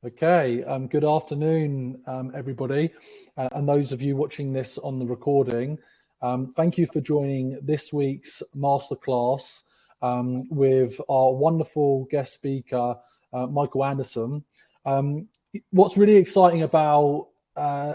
Okay, good afternoon, everybody, and those of you watching this on the recording. Thank you for joining this week's masterclass with our wonderful guest speaker, Michael Anderson. What's really exciting about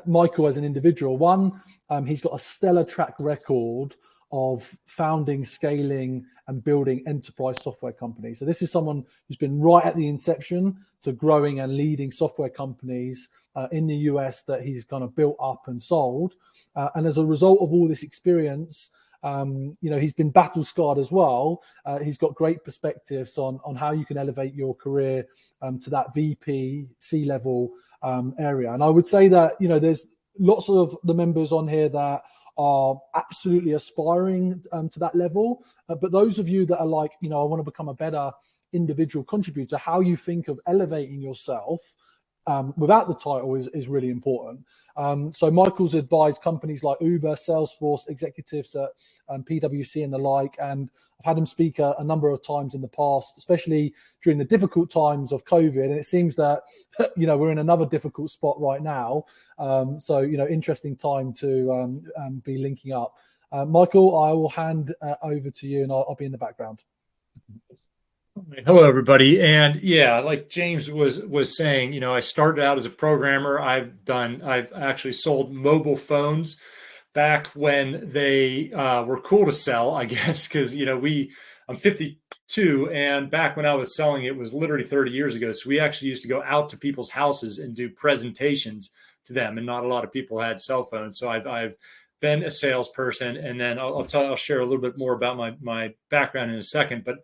Michael as an individual, one, he's got a stellar track record of founding, scaling, and building enterprise software companies. So this is someone who's been right at the inception to growing and leading software companies in the US that he's kind of built up and sold. And as a result of all this experience, he's been battle scarred as well. He's got great perspectives on how you can elevate your career to that VP C-level area. And I would say that, there's lots of the members on here that are absolutely aspiring to that level. But those of you that are like, I want to become a better individual contributor, how you think of elevating yourself without the title is really important. So Michael's advised companies like Uber, Salesforce, executives at PwC and the like, and I've had him speak a number of times in the past, especially during the difficult times of COVID. And it seems that, we're in another difficult spot right now. So, interesting time to be linking up. Michael, I will hand over to you and I'll be in the background. Hello, everybody. And yeah, like James was saying, I started out as a programmer. I've actually sold mobile phones back when they were cool to sell, I guess, because, I'm 52, and back when I was selling, it was literally 30 years ago. So we actually used to go out to people's houses and do presentations to them, and not a lot of people had cell phones. So I've been a salesperson, and then I'll share a little bit more about my background in a second, but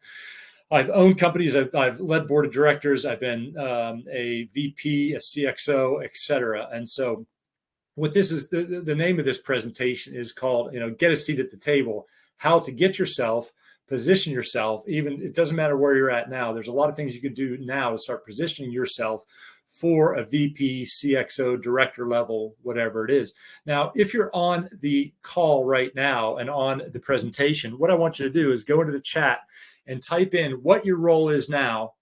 I've owned companies. I've led board of directors. I've been a VP, a CXO, et cetera. And so what this is, the name of this presentation is called, Get a Seat at the Table, how to get yourself, position yourself. Even it doesn't matter where you're at now. There's a lot of things you can do now to start positioning yourself for a VP, CXO, director level, whatever it is. Now, if you're on the call right now and on the presentation, what I want you to do is go into the chat and type in what your role is now,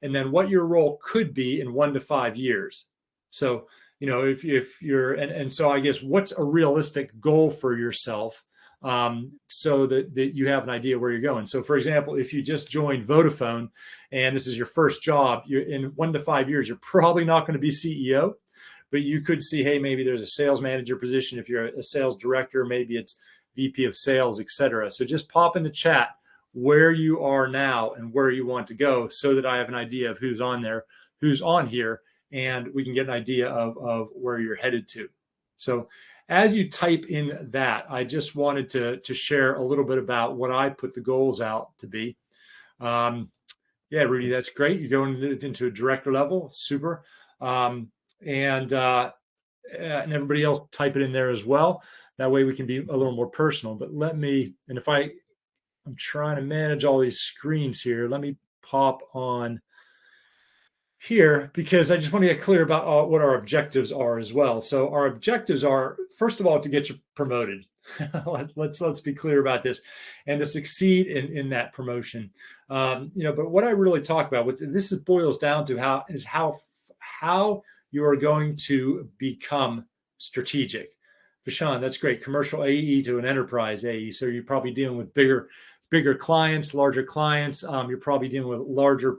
and then what your role could be in 1 to 5 years. So, if you're, and so I guess what's a realistic goal for yourself, so that you have an idea where you're going. So for example, if you just joined Vodafone and this is your first job, you're in 1 to 5 years, you're probably not going to be CEO, but you could see, hey, maybe there's a sales manager position. If you're a sales director, maybe it's VP of sales, et cetera. So just pop in the chat where you are now and where you want to go, so that I have an idea of who's on there, who's on here, and we can get an idea of where you're headed to. So as you type in that, I just wanted to share a little bit about what I put the goals out to be. Yeah, Rudy, that's great. You're going into a director level, super. And everybody else type it in there as well. That way we can be a little more personal. But I'm trying to manage all these screens here. Let me pop on here because I just want to get clear about what our objectives are as well. So our objectives are, first of all, to get you promoted. Let's be clear about this, and to succeed in that promotion. But what I really talk about, what this boils down to, how you are going to become strategic. Vashan, that's great. Commercial AE to an enterprise AE. So you're probably dealing with bigger clients, larger clients. You're probably dealing with larger,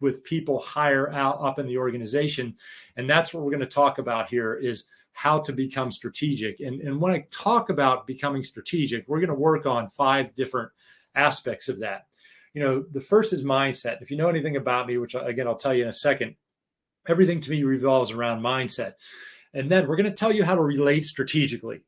with people higher up in the organization. And that's what we're going to talk about here, is how to become strategic. And when I talk about becoming strategic, we're going to work on 5 different aspects of that. The first is mindset. If you know anything about me, which again, I'll tell you in a second, everything to me revolves around mindset. And then we're going to tell you how to relate strategically.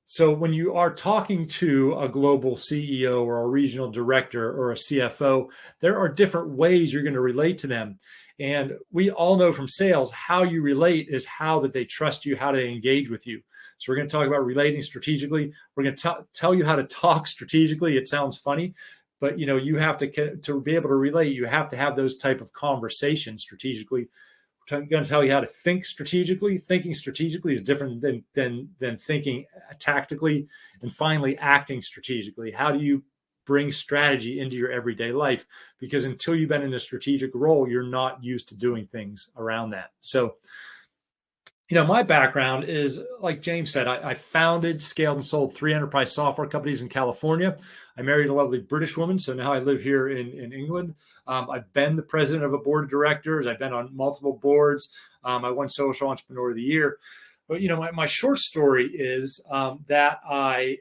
So when you are talking to a global CEO or a regional director or a CFO, there are different ways you're going to relate to them. And we all know from sales, how you relate is how that they trust you, how they engage with you. So we're going to talk about relating strategically. We're going to tell you how to talk strategically. It sounds funny, but you have to be able to relate. You have to have those type of conversations strategically. I'm going to tell you how to think strategically. Thinking strategically is different than thinking tactically. And finally, acting strategically. How do you bring strategy into your everyday life, because until you've been in a strategic role, you're not used to doing things around that. So, my background is, like James said, I founded, scaled, and sold 3 enterprise software companies in California. I married a lovely British woman, so now I live here in England. I've been the president of a board of directors. I've been on multiple boards. I won Social Entrepreneur of the Year. But, my short story is that I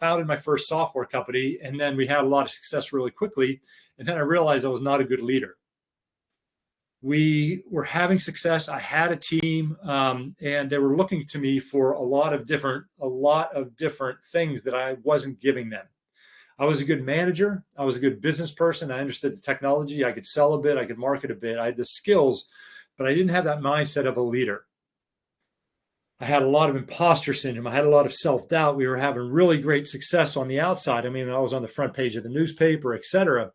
founded my first software company, and then we had a lot of success really quickly. And then I realized I was not a good leader. We were having success. I had a team, and they were looking to me for a lot of different things that I wasn't giving them. I was a good manager. I was a good business person. I understood the technology. I could sell a bit. I could market a bit. I had the skills, but I didn't have that mindset of a leader. I had a lot of imposter syndrome. I had a lot of self-doubt. We were having really great success on the outside. I mean, I was on the front page of the newspaper, et cetera.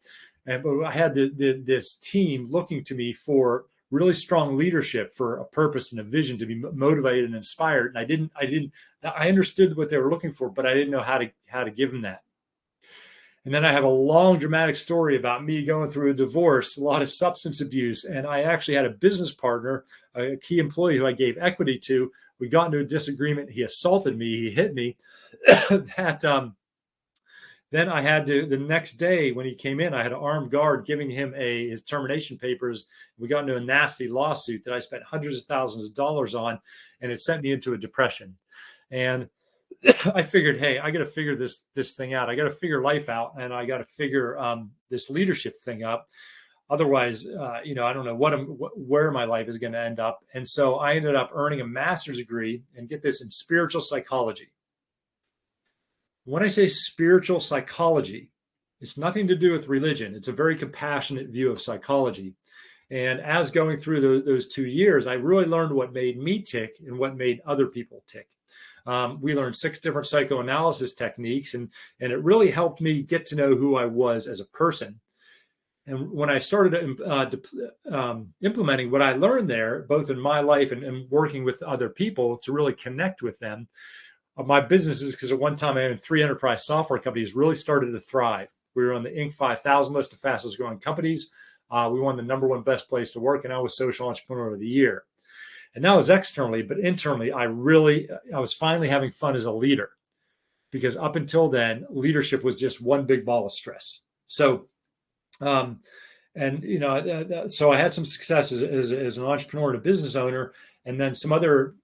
But I had this team looking to me for really strong leadership, for a purpose and a vision, to be motivated and inspired. And I understood what they were looking for, but I didn't know how to give them that. And then I have a long dramatic story about me going through a divorce, a lot of substance abuse. And I actually had a business partner, a key employee who I gave equity to. We got into a disagreement. He assaulted me. He hit me. Then I had to, the next day when he came in, I had an armed guard giving him his termination papers. We got into a nasty lawsuit that I spent hundreds of thousands of dollars on, and it sent me into a depression. And I figured, hey, I got to figure this thing out. I got to figure life out, and I got to figure this leadership thing up. Otherwise, I don't know where my life is going to end up. And so I ended up earning a master's degree, and get this, in spiritual psychology. When I say spiritual psychology, it's nothing to do with religion. It's a very compassionate view of psychology. And as going through those 2 years, I really learned what made me tick and what made other people tick. We learned 6 different psychoanalysis techniques, and it really helped me get to know who I was as a person. And when I started implementing what I learned there, both in my life and working with other people to really connect with them, my businesses, because at one time I owned 3 enterprise software companies, really started to thrive. We were on the Inc. 5000 list of fastest growing companies. We won the #1 best place to work, and I was Social Entrepreneur of the Year. And that was externally, but internally, I was finally having fun as a leader, because up until then, leadership was just one big ball of stress. So, so I had some success as an entrepreneur and a business owner. And then some other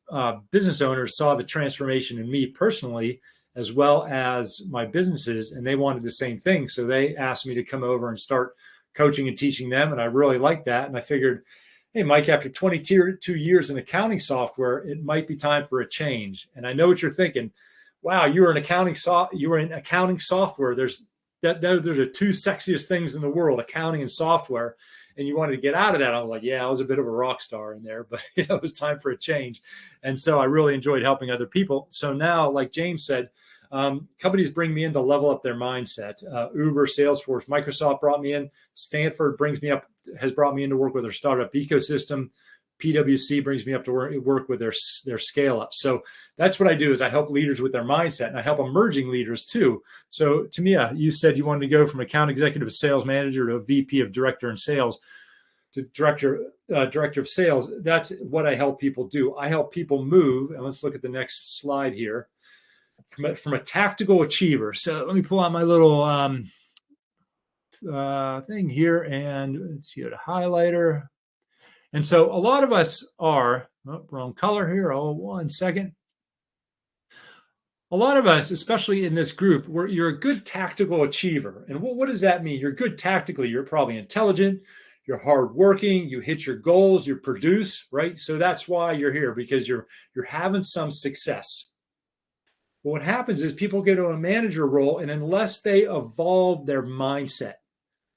business owners saw the transformation in me personally, as well as my businesses, and they wanted the same thing. So they asked me to come over and start coaching and teaching them. And I really liked that. And I figured, hey, Mike, after 22 years in accounting software, it might be time for a change. And I know what you're thinking. Wow, you were in accounting software. There's the 2 sexiest things in the world, accounting and software. And you wanted to get out of that. I was like, yeah, I was a bit of a rock star in there, but it was time for a change. And so I really enjoyed helping other people. So now, like James said, companies bring me in to level up their mindset. Uber, Salesforce, Microsoft brought me in. Stanford has brought me in to work with their startup ecosystem. PwC brings me up to work with their scale up. So that's what I do, is I help leaders with their mindset, and I help emerging leaders too. So Tamia, you said you wanted to go from account executive to sales manager to a VP of director in sales to director of sales. That's what I help people do. I help people move. And let's look at the next slide here. From a tactical achiever. So let me pull out my little thing here, and let's get a highlighter. And so a lot of us are, wrong color here. Oh, 1 second. A lot of us, especially in this group, you're a good tactical achiever. And what does that mean? You're good tactically. You're probably intelligent. You're hardworking. You hit your goals. You produce, right? So that's why you're here, because you're having some success. But what happens is people get to a manager role, and unless they evolve their mindset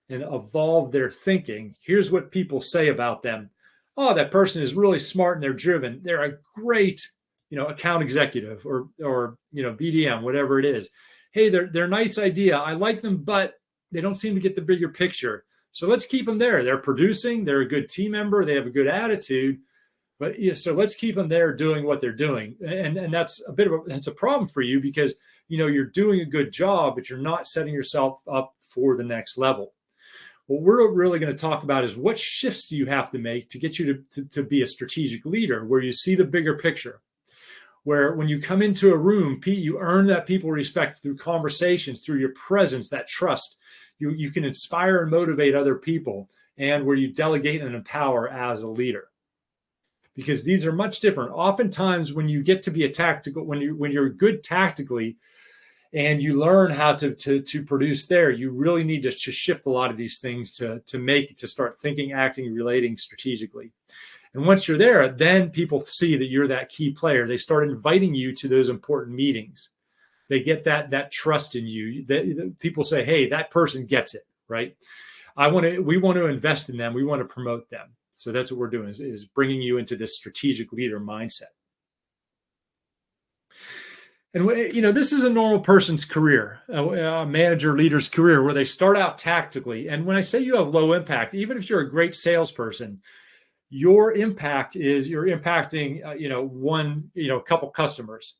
and evolve their thinking, here's what people say about them. Oh, that person is really smart and they're driven. They're a great, account executive or BDM, whatever it is. Hey, they're a nice idea. I like them, but they don't seem to get the bigger picture. So let's keep them there. They're producing. They're a good team member. They have a good attitude, But yeah, so let's keep them there doing what they're doing. And that's that's a problem for you because, you're doing a good job, but you're not setting yourself up for the next level. What we're really going to talk about is what shifts do you have to make to get you to be a strategic leader, where you see the bigger picture, where when you come into a room, you earn that people respect through conversations, through your presence, that trust. You can inspire and motivate other people, and where you delegate and empower as a leader. Because these are much different. Oftentimes, when you get to be a tactical, when you're good tactically, and you learn how to produce there, you really need to shift a lot of these things to start thinking, acting, relating strategically. And once you're there, then people see that you're that key player. They start inviting you to those important meetings. They get that trust in you. That people say, "Hey, that person gets it, right? We want to invest in them. We want to promote them." So that's what we're doing is bringing you into this strategic leader mindset. And this is a normal person's career, a manager leader's career, where they start out tactically. And when I say you have low impact, even if you're a great salesperson, your impact is you're impacting, a couple customers,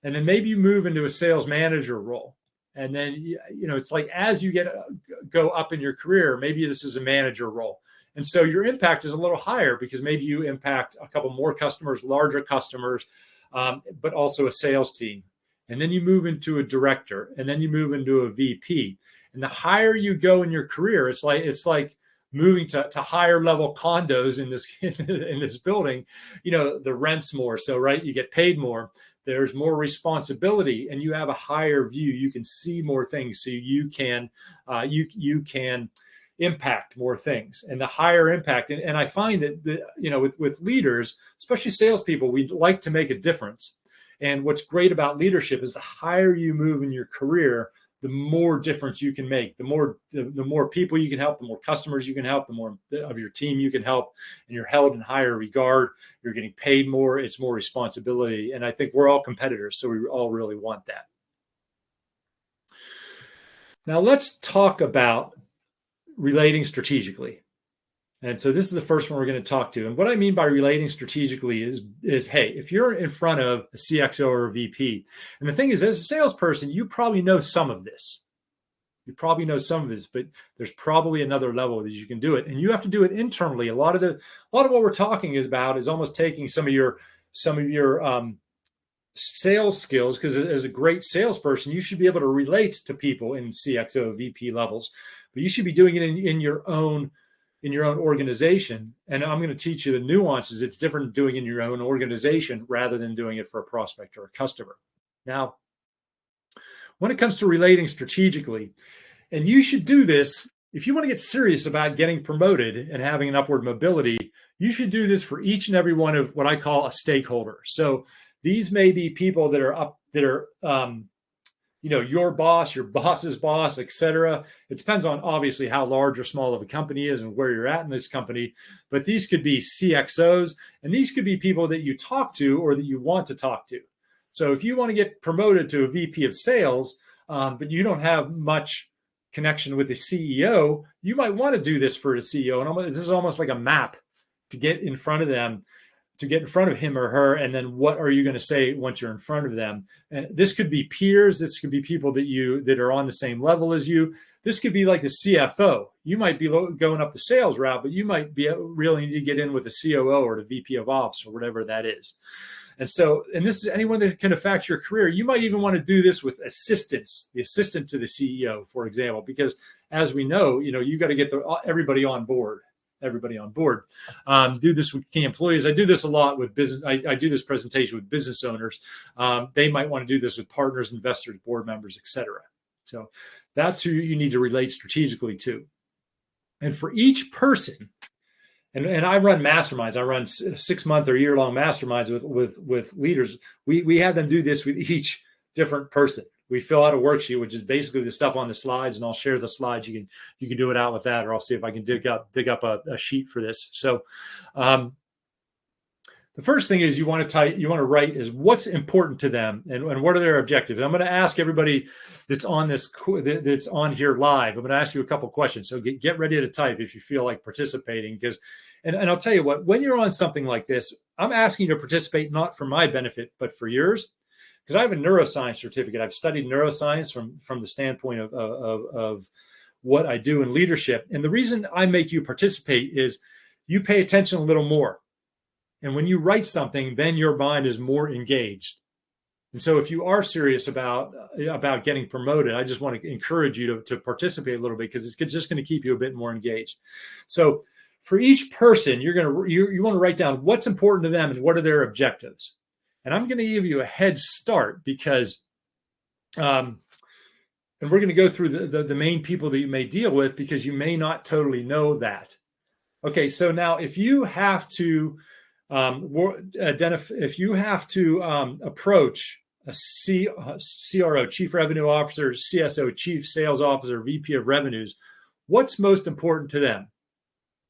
and then maybe you move into a sales manager role. And then, it's like as you go up in your career, maybe this is a manager role. And so your impact is a little higher because maybe you impact a couple more customers, larger customers, but also a sales team. And then you move into a director, and then you move into a VP. And the higher you go in your career, it's like moving to higher level condos in this building. The rent's more, so right, you get paid more. There's more responsibility, and you have a higher view. You can see more things, so you can impact more things, and the higher impact. And I find that with leaders, especially salespeople, we like to make a difference. And what's great about leadership is the higher you move in your career, the more difference you can make. The more people you can help, the more customers you can help, the more of your team you can help, and you're held in higher regard. You're getting paid more. It's more responsibility. And I think we're all competitors, so we all really want that. Now let's talk about relating strategically. And so this is the first one we're going to talk to. And what I mean by relating strategically is, hey, if you're in front of a CXO or a VP, and the thing is, as a salesperson, you probably know some of this. But there's probably another level that you can do it. And you have to do it internally. A lot of what we're talking about is almost taking some of your sales skills, because as a great salesperson, you should be able to relate to people in CXO, VP levels, but you should be doing it in your own organization. And I'm going to teach you the nuances. It's different doing it in your own organization rather than doing it for a prospect or a customer. Now, when it comes to relating strategically, and you should do this, if you want to get serious about getting promoted and having an upward mobility, you should do this for each and every one of what I call a stakeholder. So these may be people that are your boss, your boss's boss, etc. It depends on obviously how large or small of a company is and where you're at in this company. But these could be CXOs, and these could be people that you talk to or that you want to talk to. So if you want to get promoted to a VP of sales, but you don't have much connection with the CEO, you might want to do this for the CEO. And this is almost like a map to get in front of them, to get in front of him or her. And then what are you going to say once you're in front of them? This could be peers. This could be people that are on the same level as you. This could be like the CFO. You might be going up the sales route, but you might really need to get in with the COO or the VP of ops or whatever that is. And this is anyone that can affect your career. You might even want to do this with assistants, the assistant to the CEO, for example, because as we know, you got to get everybody on board. Do this with key employees. I do this a lot with business. I do this presentation with business owners. They might want to do this with partners, investors, board members, etc. So that's who you need to relate strategically to. And for each person, and I run masterminds. I run 6-month or year-long masterminds with leaders. We have them do this with each different person. We fill out a worksheet, which is basically the stuff on the slides, and I'll share the slides. You can do it out with that, or I'll see if I can dig up a sheet for this. So The first thing is you want to write is what's important to them and what are their objectives. I'm going to ask everybody that's on here live. I'm going to ask you a couple questions. So get ready to type if you feel like participating, because, and I'll tell you what, when you're on something like this, I'm asking you to participate not for my benefit, but for yours, because I have a neuroscience certificate. I've studied neuroscience from the standpoint of what I do in leadership. And the reason I make you participate is you pay attention a little more. And when you write something, then your mind is more engaged. And so if you are serious about getting promoted, I just want to encourage you to participate a little bit, because it's just going to keep you a bit more engaged. So for each person, you want to write down what's important to them and what are their objectives. And I'm going to give you a head start because, and we're going to go through the main people that you may deal with, because you may not totally know that. Okay, so now if you have to approach a CRO, Chief Revenue Officer, CSO, Chief Sales Officer, VP of Revenues, what's most important to them?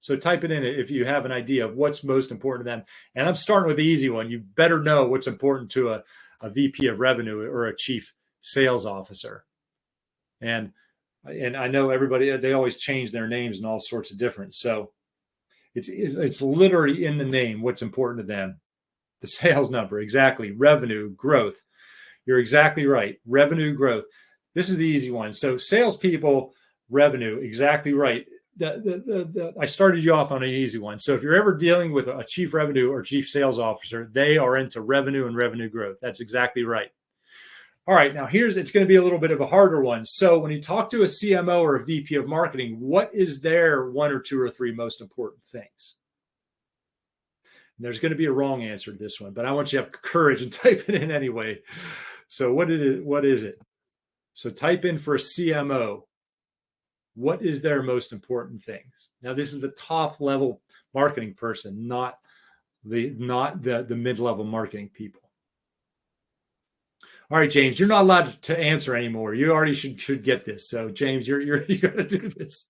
So type it in if you have an idea of what's most important to them. And I'm starting with the easy one. You better know what's important to a VP of Revenue or a Chief Sales Officer. And I know everybody, they always change their names and all sorts of different. So it's literally in the name what's important to them. The sales number, exactly. Revenue, growth. You're exactly right. Revenue, growth. This is the easy one. So salespeople, revenue, exactly right. I started you off on an easy one. So if you're ever dealing with a chief revenue or chief sales officer, they are into revenue and revenue growth. That's exactly right. All right, now it's going to be a little bit of a harder one. So when you talk to a CMO or a VP of marketing, what is their one or two or three most important things? And there's going to be a wrong answer to this one, but I want you to have courage and type it in anyway. So what is it? So type in for a CMO, what is their most important things? Now this is the top level marketing person, not the mid-level marketing people. All right, James, you're not allowed to answer anymore. You already should get this. So, James, you're going to do this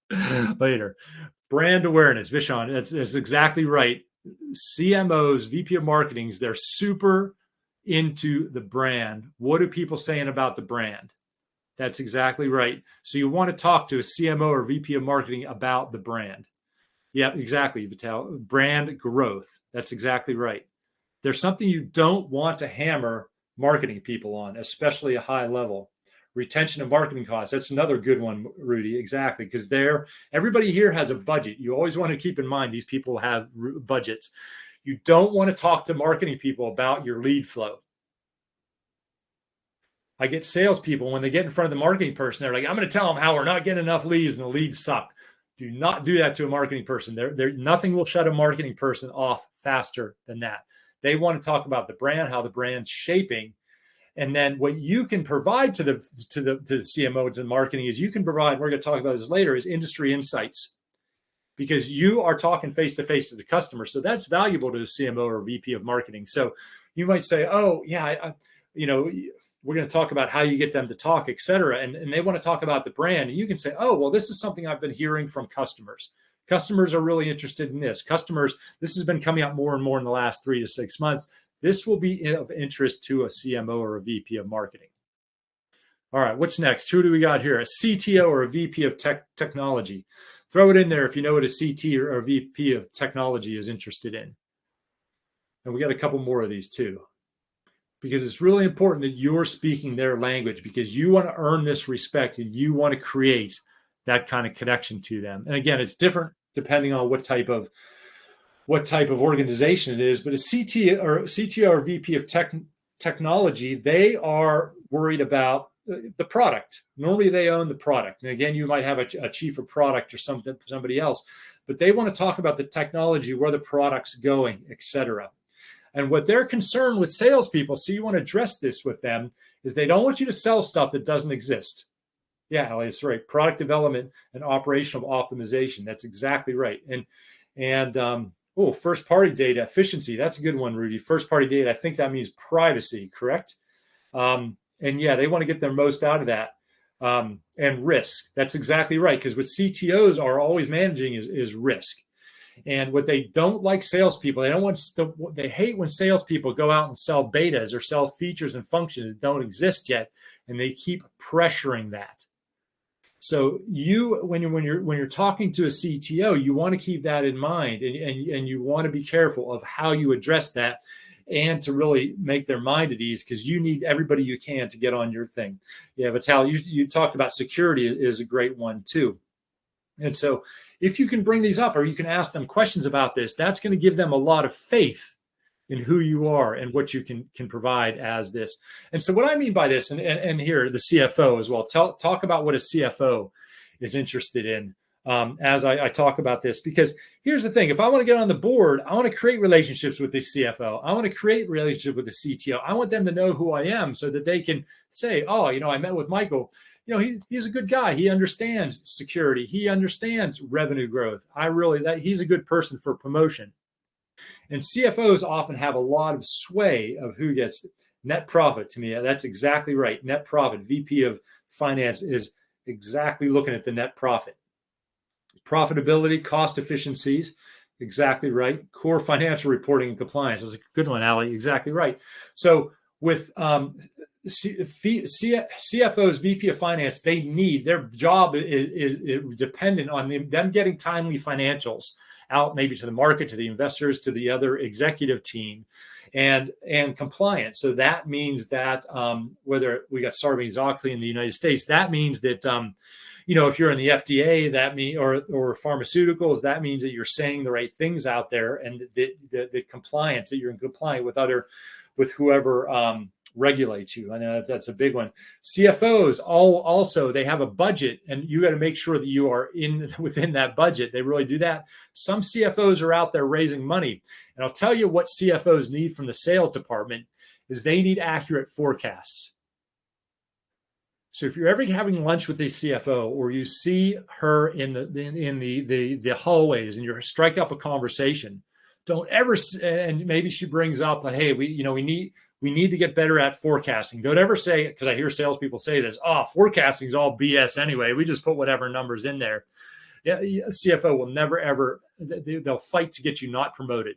later. Brand awareness, Vishan, that's exactly right. CMOs, VP of Marketings, they're super into the brand. What are people saying about the brand? That's exactly right. So you want to talk to a CMO or VP of Marketing about the brand. Yeah, exactly, Vital. Brand growth. That's exactly right. There's something you don't want to hammer marketing people on, especially a high level. Retention of marketing costs. That's another good one, Rudy. Exactly, because everybody here has a budget. You always want to keep in mind these people have budgets. You don't want to talk to marketing people about your lead flow. I get salespeople, when they get in front of the marketing person, they're like, I'm going to tell them how we're not getting enough leads and the leads suck. Do not do that to a marketing person. Nothing will shut a marketing person off faster than that. They want to talk about the brand, how the brand's shaping. And then what you can provide to the CMO, to the marketing, is you can provide, we're going to talk about this later, is industry insights. Because you are talking face-to-face to the customer. So that's valuable to the CMO or VP of marketing. So you might say, oh, yeah, we're going to talk about how you get them to talk, et cetera. And they want to talk about the brand. And you can say, oh, well, this is something I've been hearing from customers. Customers are really interested in this. This has been coming up more and more in the last 3 to 6 months. This will be of interest to a CMO or a VP of marketing. All right, what's next? Who do we got here? A CTO or a VP of technology. Throw it in there if you know what a CT or a VP of technology is interested in. And we got a couple more of these too, because it's really important that you're speaking their language, because you want to earn this respect and you want to create that kind of connection to them. And again, it's different depending on what type of organization it is. But a CTO or VP of technology, they are worried about the product. Normally they own the product. And again, you might have a chief of product or somebody else, but they want to talk about the technology, where the product's going, et cetera. And what they're concerned with salespeople, so you want to address this with them, is they don't want you to sell stuff that doesn't exist. Yeah, that's right. Product development and operational optimization. That's exactly right. And first party data efficiency. That's a good one, Rudy. First party data. I think that means privacy, correct? And yeah, they want to get their most out of that. And risk. That's exactly right. Because what CTOs are always managing is risk. And what they don't like salespeople, they hate when salespeople go out and sell betas or sell features and functions that don't exist yet, and they keep pressuring that. So when you're talking to a CTO, you want to keep that in mind, and you want to be careful of how you address that, and to really make their mind at ease, because you need everybody you can to get on your thing. Yeah, Vital, you talked about security is a great one too. And so if you can bring these up, or you can ask them questions about this, that's going to give them a lot of faith in who you are and what you can provide as this. And so what I mean by this, and here, the CFO as well, talk about what a CFO is interested in as I talk about this. Because here's the thing, if I want to get on the board, I want to create relationships with the CFO. I want to create relationships with the CTO. I want them to know who I am so that they can say, oh, I met with Michael. He's a good guy. He understands security. He understands revenue growth. He's a good person for promotion. And CFOs often have a lot of sway of who gets net profit. To me, that's exactly right. Net profit. VP of Finance is exactly looking at the net profit. Profitability, cost efficiencies, exactly right. Core financial reporting and compliance. That's a good one, Ali. Exactly right. So with CFOs, VP of Finance, their job is dependent on them getting timely financials out, maybe to the market, to the investors, to the other executive team, and compliance. So that means that whether we got Sarbanes-Oxley in the United States, that means that if you're in the FDA, that mean or pharmaceuticals, that means that you're saying the right things out there, and the compliance, that you're in compliance with whoever regulates you. I know that's a big one. CFOs also, they have a budget, and you got to make sure that you are within that budget. They really do that. Some CFOs are out there raising money, and I'll tell you what CFOs need from the sales department is they need accurate forecasts. So if you're ever having lunch with a CFO, or you see her in the hallways, and you strike up a conversation, don't ever, and maybe she brings up, hey, we need to get better at forecasting. Don't ever say, because I hear salespeople say this, forecasting is all BS anyway. We just put whatever numbers in there. Yeah, CFO will never, ever, they'll fight to get you not promoted.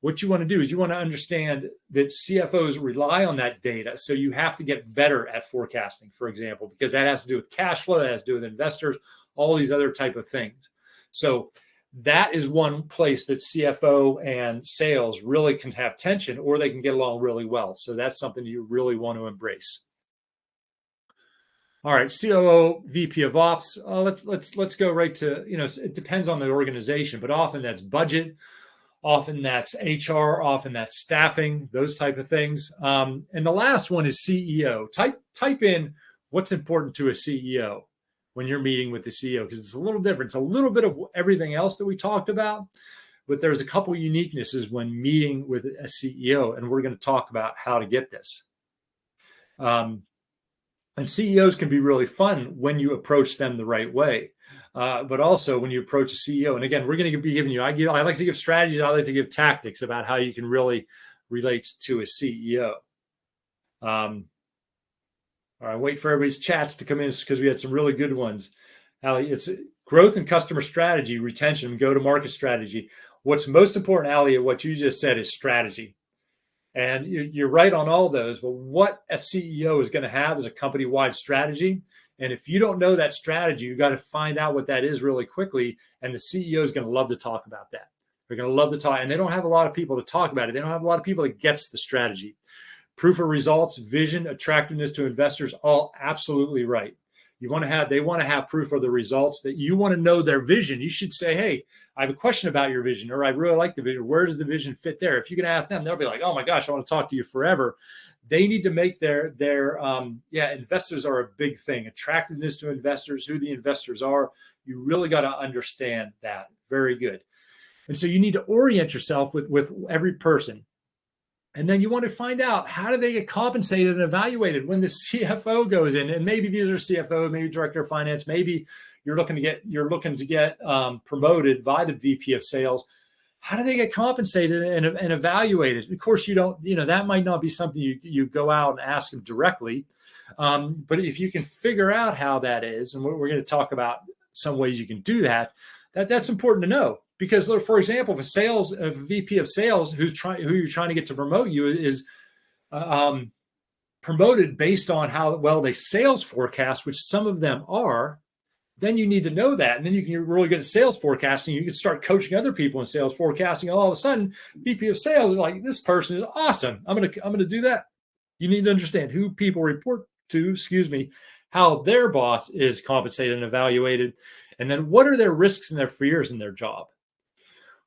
What you want to do is you want to understand that CFOs rely on that data. So you have to get better at forecasting, for example, because that has to do with cash flow, that has to do with investors, all these other type of things. So that is one place that CFO and sales really can have tension, or they can get along really well. So that's something you really want to embrace. All right, COO, VP of Ops. Let's go right to, it depends on the organization, but often that's budget, often that's HR, often that's staffing, those type of things. And the last one is CEO. Type in what's important to a CEO when you're meeting with the CEO, because it's a little different. It's a little bit of everything else that we talked about, but there's a couple uniquenesses when meeting with a CEO, and we're going to talk about how to get this. And CEOs can be really fun when you approach them the right way, but also when you approach a CEO. And again, we're going to be giving you, I like to give strategies, I like to give tactics about how you can really relate to a CEO. All right, wait for everybody's chats to come in because we had some really good ones. Ali, it's growth and customer strategy, retention, go-to-market strategy. What's most important, Ali, what you just said is strategy. And you're right on all those, but what a CEO is going to have is a company-wide strategy. And if you don't know that strategy, you got to find out what that is really quickly. And the CEO is going to love to talk about that. They're going to love to talk, and they don't have a lot of people to talk about it. They don't have a lot of people that gets the strategy. Proof of results, vision, attractiveness to investors, all absolutely right. They want to have proof of the results, that you want to know their vision. You should say, hey, I have a question about your vision, or I really like the vision. Where does the vision fit there? If you can ask them, they'll be like, oh my gosh, I want to talk to you forever. They need to make their investors are a big thing. Attractiveness to investors, who the investors are. You really got to understand that. Very good. And so you need to orient yourself with every person. And then you want to find out, how do they get compensated and evaluated when the CFO goes in? And maybe these are CFO, maybe director of finance, maybe you're looking to get promoted by the VP of sales. How do they get compensated and evaluated? Of course, you don't, that might not be something you go out and ask them directly. But if you can figure out how that is, and we're going to talk about some ways you can do that, that's important to know. Because, for example, if a VP of sales who you're trying to get to promote you is promoted based on how well they sales forecast, which some of them are, then you need to know that. And then you're really good at sales forecasting. You can start coaching other people in sales forecasting. And all of a sudden, VP of sales is like, this person is awesome. I'm gonna do that. You need to understand who people report to, how their boss is compensated and evaluated, and then what are their risks and their fears in their job.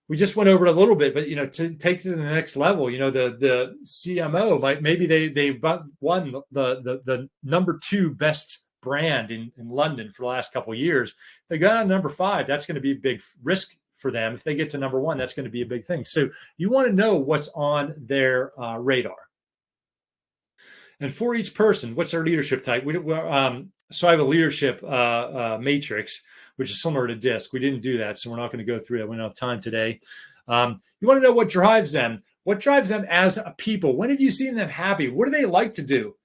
We just went over it a little bit, but to take it to the next level, the CMO maybe they won the number 2 best brand in London for the last couple of years. They got on number 5. That's going to be a big risk for them. If they get to number 1, that's going to be a big thing. So you want to know what's on their radar. And for each person, what's their leadership type? So I have a leadership matrix, which is similar to DISC. We didn't do that, so we're not going to go through that. We don't have time today. You want to know what drives them. What drives them as a people? When have you seen them happy? What do they like to do?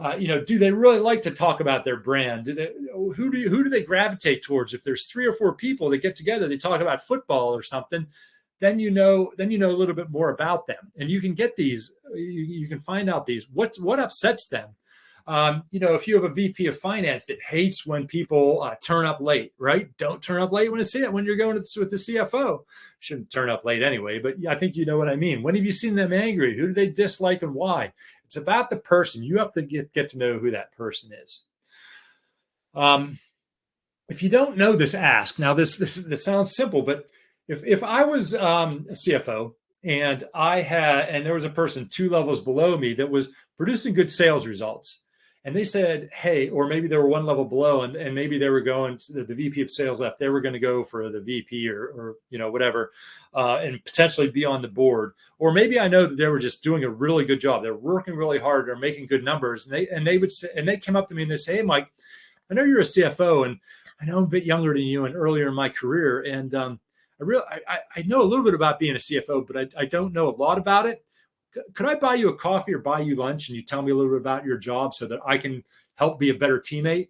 Do they really like to talk about their brand? Who do they gravitate towards? If there's 3 or 4 people that get together, they talk about football or something, then you know a little bit more about them, and you can get these. You can find out these. What upsets them. If you have a VP of finance that hates when people turn up late, right? Don't turn up late when you're going with the CFO. Shouldn't turn up late anyway, but I think you know what I mean. When have you seen them angry? Who do they dislike and why? It's about the person. You have to get to know who that person is. If you don't know this, ask. Now, this sounds simple, but if I was a CFO and there was a person 2 levels below me that was producing good sales results, and they said, hey, or maybe they were 1 level below, and maybe they were going to the VP of sales left, they were going to go for the VP or whatever, and potentially be on the board. Or maybe I know that they were just doing a really good job. They're working really hard. They're making good numbers. And they came up to me and they say, hey, Mike, I know you're a CFO, and I know I'm a bit younger than you and earlier in my career. And I know a little bit about being a CFO, but I don't know a lot about it. Could I buy you a coffee or buy you lunch and you tell me a little bit about your job so that I can help be a better teammate?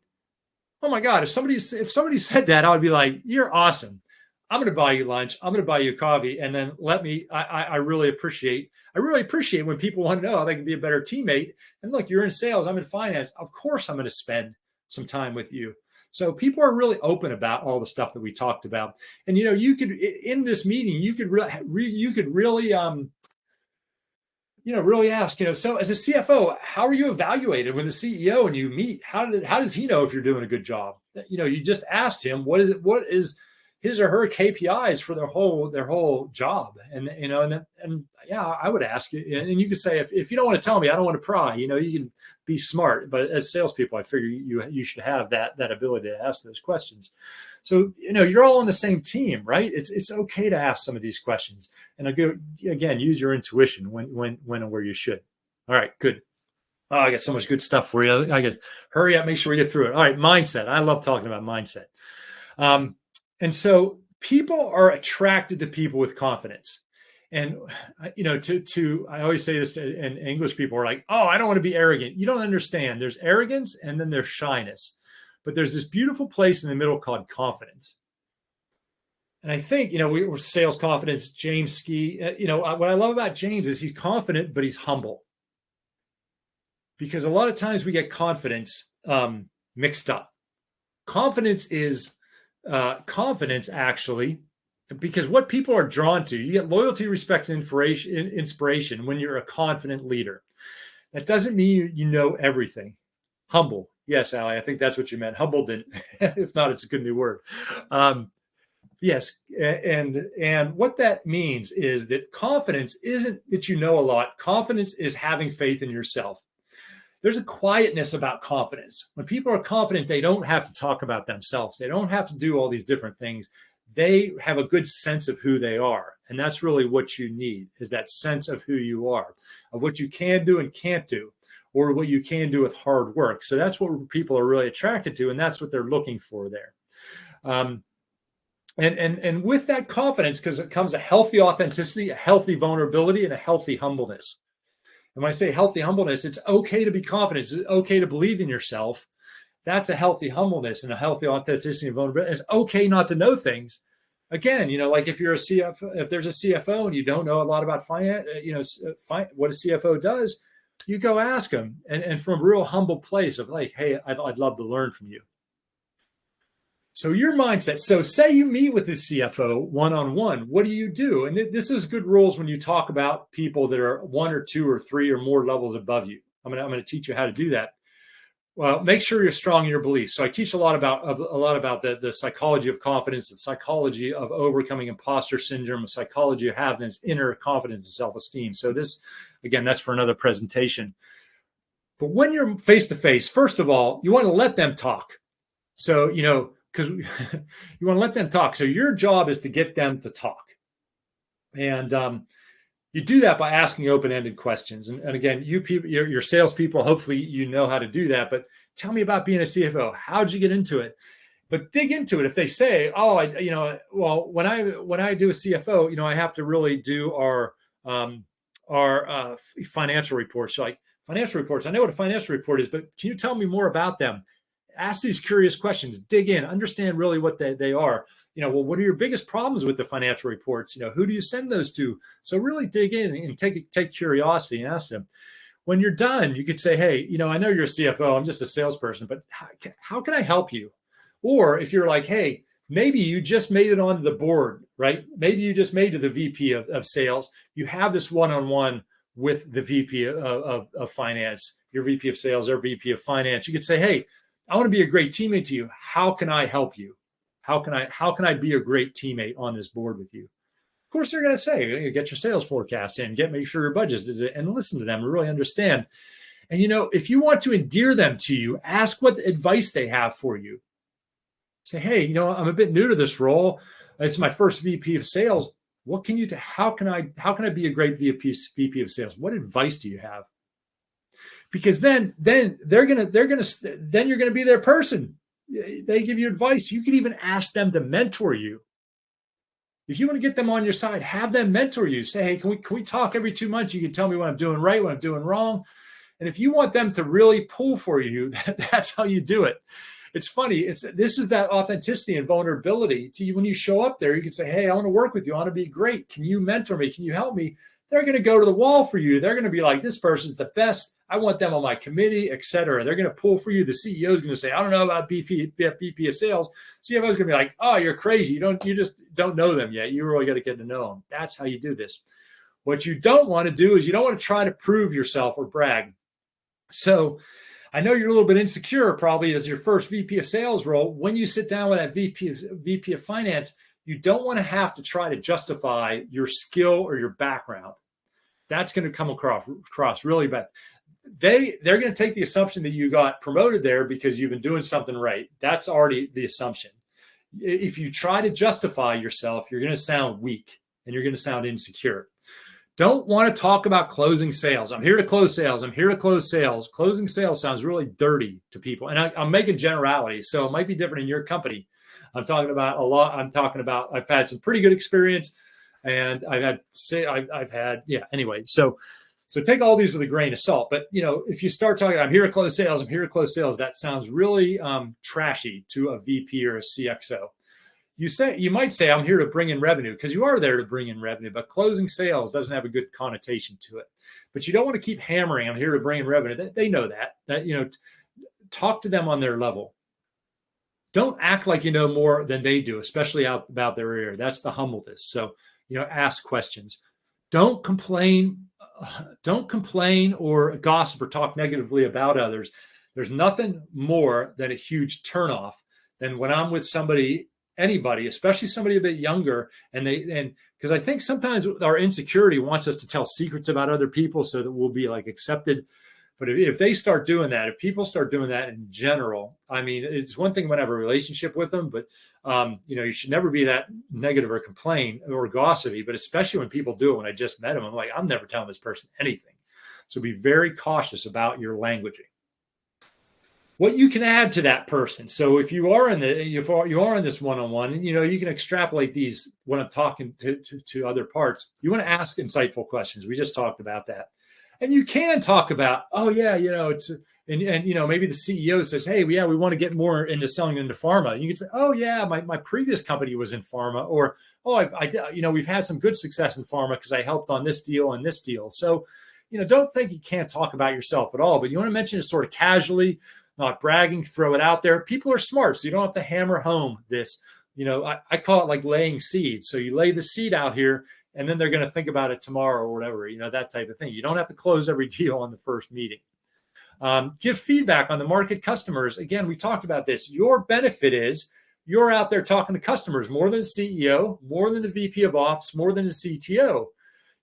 Oh my God, if somebody said that, I would be like, you're awesome. I'm going to buy you lunch. I'm going to buy you a coffee. And then I really appreciate when people want to know how they can be a better teammate. And look, you're in sales, I'm in finance. Of course, I'm going to spend some time with you. So people are really open about all the stuff that we talked about. And, you could, in this meeting, you could really really ask, so as a CFO, how are you evaluated when the CEO and you meet? How does he know if you're doing a good job? You just asked him, what is his or her KPIs for their whole job? And yeah, I would ask you, and you could say, if you don't want to tell me, I don't want to pry. You can be smart, but as salespeople, I figure you should have that ability to ask those questions. So, you're all on the same team, right? It's okay to ask some of these questions. And again, use your intuition when and where you should. All right, good. Oh, I got so much good stuff for you. I got to hurry up, make sure we get through it. All right, mindset. I love talking about mindset. And so people are attracted to people with confidence. And, I always say this and English people are like, oh, I don't want to be arrogant. You don't understand. There's arrogance and then there's shyness. But there's this beautiful place in the middle called confidence. And I think, we're sales confidence, James Ski. What I love about James is he's confident, but he's humble. Because a lot of times we get confidence mixed up. Confidence is confidence, actually, because what people are drawn to, you get loyalty, respect, and inspiration when you're a confident leader. That doesn't mean you know everything. Humble. Yes, Allie, I think that's what you meant. Humble didn't. If not, it's a good new word. Yes, and what that means is that confidence isn't that you know a lot. Confidence is having faith in yourself. There's a quietness about confidence. When people are confident, they don't have to talk about themselves. They don't have to do all these different things. They have a good sense of who they are. And that's really what you need, is that sense of who you are, of what you can do and can't do, or what you can do with hard work. So that's what people are really attracted to, and that's what they're looking for there. And with that confidence comes a healthy authenticity, a healthy vulnerability, and a healthy humbleness. And when I say healthy humbleness, it's okay to be confident. It's okay to believe in yourself. That's a healthy humbleness and a healthy authenticity and vulnerability. It's okay not to know things, Again, like if you're a CFO, if there's a CFO and you don't know a lot about finance, what a CFO does, you go ask them, and from a real humble place of like, hey, I'd love to learn from you. So your mindset. So say you meet with the CFO one-on-one, what do you do? And this is good rules when you talk about people that are 1 or 2 or 3 or more levels above you. I'm going to teach you how to do that. Well, make sure you're strong in your beliefs. So I teach a lot about the psychology of confidence, the psychology of overcoming imposter syndrome, the psychology of having this inner confidence and self-esteem. So this, again, that's for another presentation. But when you're face to face, first of all, you want to let them talk. So, because you want to let them talk. So your job is to get them to talk. And you do that by asking open-ended questions. And again, you people, your salespeople, hopefully you know how to do that. But tell me about being a CFO. How'd you get into it? But dig into it. If they say, "Oh, when I do a CFO, I have to really do our financial reports." Like, financial reports, I know what a financial report is, but can you tell me more about them? Ask these curious questions. Dig in. Understand really what they are. What are your biggest problems with the financial reports? Who do you send those to? So really dig in and take curiosity and ask them. When you're done, you could say, hey, I know you're a CFO. I'm just a salesperson, but how can I help you? Or if you're like, hey, maybe you just made it onto the board, right? Maybe you just made it to the VP of sales. You have this one-on-one with the VP of finance, your VP of sales or VP of finance. You could say, hey, I want to be a great teammate to you. How can I help you? How can I be a great teammate on this board with you? Of course, they're going to say, get your sales forecast in, make sure your budget's, and listen to them and really understand. And, if you want to endear them to you, ask what advice they have for you. Say, hey, I'm a bit new to this role. It's my first VP of sales. What can you do? How can I be a great VP of sales? What advice do you have? Because then you're going to be their person. They give you advice. You can even ask them to mentor you. If you want to get them on your side, have them mentor you. Say, hey, can we talk every 2 months? You can tell me what I'm doing right, what I'm doing wrong. And if you want them to really pull for you, that's how you do it. It's funny. This is that authenticity and vulnerability to you. When you show up there, you can say, hey, I want to work with you. I want to be great. Can you mentor me? Can you help me? They're going to go to the wall for you. They're going to be like, this person's the best. I want them on my committee, et cetera. They're going to pull for you. The CEO is going to say, I don't know about VP of sales. CFO is going to be like, oh, you're crazy. You just don't know them yet. You really got to get to know them. That's how you do this. What you don't want to do is you don't want to try to prove yourself or brag. So I know you're a little bit insecure probably as your first VP of sales role. When you sit down with that VP of finance, you don't want to have to try to justify your skill or your background. That's going to come across really bad. They're going to take the assumption that you got promoted there because you've been doing something right. That's already the assumption. If you try to justify yourself, you're going to sound weak and you're going to sound insecure. Don't want to talk about closing sales. I'm here to close sales. I'm here to close sales. Closing sales sounds really dirty to people. And I'm making generalities, so it might be different in your company. I'm talking about a lot. I've had some pretty good experience, and anyway. So take all these with a grain of salt. But if you start talking, I'm here to close sales. I'm here to close sales. That sounds really trashy to a VP or a CXO. You might say, I'm here to bring in revenue, because you are there to bring in revenue, but closing sales doesn't have a good connotation to it. But you don't want to keep hammering, I'm here to bring in revenue. They know that, talk to them on their level. Don't act like you know more than they do, especially about their area. That's the humbleness. So, ask questions. Don't complain or gossip or talk negatively about others. There's nothing more than a huge turnoff than when I'm with anybody, especially somebody a bit younger, and because I think sometimes our insecurity wants us to tell secrets about other people so that we'll be like accepted. But if they start doing that, if people start doing that in general, I mean, it's one thing when I have a relationship with them, but you should never be that negative or complain or gossipy, but especially when people do it. When I just met them, I'm like, I'm never telling this person anything. So be very cautious about your languaging. What you can add to that person. So if you are in this one-on-one, you can extrapolate these when I'm talking to other parts. You want to ask insightful questions. We just talked about that. And you can talk about, oh yeah, And maybe the CEO says, hey, yeah, we want to get more into selling into pharma. You can say, oh yeah, my previous company was in pharma, or oh, we've had some good success in pharma because I helped on this deal and this deal. So, don't think you can't talk about yourself at all, but you want to mention it sort of casually, not bragging, throw it out there. People are smart, so you don't have to hammer home this. I call it like laying seeds. So you lay the seed out here, and then they're going to think about it tomorrow or whatever, that type of thing. You don't have to close every deal on the first meeting. Give feedback on the market customers. Again, we talked about this. Your benefit is you're out there talking to customers more than the CEO, more than the VP of Ops, more than the CTO.